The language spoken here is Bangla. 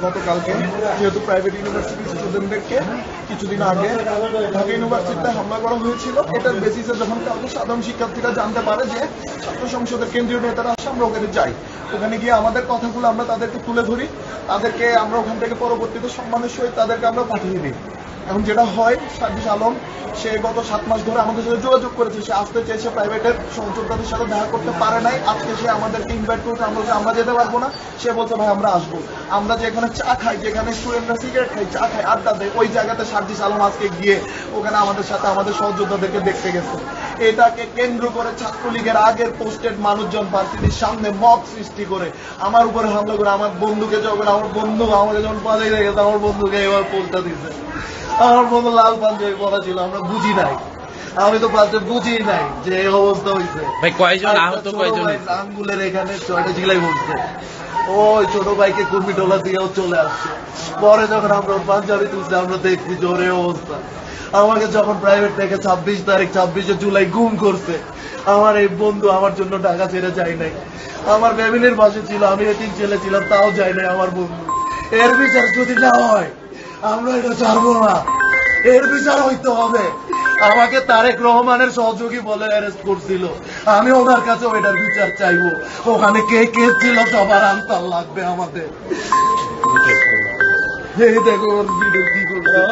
গতকালকে যেহেতু প্রাইভেট ইউনিভার্সিটি স্টুডেন্টদেরকে কিছুদিন আগে ঢাকা ইউনিভার্সিটিতে হামলা করা হয়েছিল, এটার বেসিসে যখন কালকে সাধারণ শিক্ষার্থীরা জানতে পারে যে ছাত্র সংসদের কেন্দ্রীয় নেতারা আসে, আমরা ওখানে যাই। ওখানে গিয়ে আমাদের কথাগুলো আমরা তাদেরকে তুলে ধরি, তাদেরকে আমরা ওখান থেকে পরবর্তীতে সম্মানের সহিত তাদেরকে আমরা পাঠিয়ে দিই। এখন যেটা হয়, সার্জিস আলম সে গত 7 মাস ধরে আমাদের সাথে যোগাযোগ করেছে, সে আসতে চেয়েছে, প্রাইভেটের সহযোদ্ধাদের সাথে দেখা করতে পারে নাই। আজকে সে আমাদেরকে ইনভাইট করেছে, আমরা যেতে পারবো না। সে বলছে ভাই আমরা আসবো। আমরা যেখানে চা খাই, যেখানে স্টুডেন্টরা সিগারেট খাই, চা খাই, আড্ডা দেয়, ওই জায়গাতে সার্জিস আলম আজকে গিয়ে ওখানে আমাদের সাথে আমাদের সহযোদ্ধাদেরকে দেখতে গেছে। এটাকে কেন্দ্র করে ছাত্রলীগের আগের পোস্টেড মানুষজন ভার্সিটির সামনে মব সৃষ্টি করে আমার উপরে হামলা করে, আমার বন্ধুকে যখন আমাকে যখন পালিয়ে গেছে, আমার বন্ধুকে এবার পোস্টটা দিচ্ছে। আমার বন্ধু লাল পাঞ্জাবি পরা ছিল, আমরা বুঝি নাই, আমি তো ফার্স্টে বুঝি নাই যে এই অবস্থা হয়েছে। ভাই কয়জন আহত, কয়জন আঙ্গুলের এখানে 6টা ঝিলাই পড়ছে। ওই ছোট ভাইকে কুর্মিটোলা দিয়েও চলে আসছে। পরে যখন আমরা পাঞ্জাবি তুলছি, আমরা দেখছি জোরে অবস্থা। আমাকে যখন প্রাইভেট থেকে 26 জুলাই গুম করছে, আমার এই বন্ধু আমার জন্য ঢাকা ছেড়ে যায় নাই। আমার ফ্যামিলির পাশে ছিল, আমি এতিম ছেলে ছিলাম, তাও যায় নাই আমার বন্ধু। এর বিচার যদি না হয় আমরা এটা ছাড়বো না, এর বিচার হইতে হবে। আমাকে তারেক রহমানের সহযোগী বলে অ্যারেস্ট করছিল, আমি ওনার কাছে ওইটার বিচার চাইবো। ওখানে কে কে ছিল সবার আনসার লাগবে আমাদের। এই দেখো ওর ভিডিও কি করলো।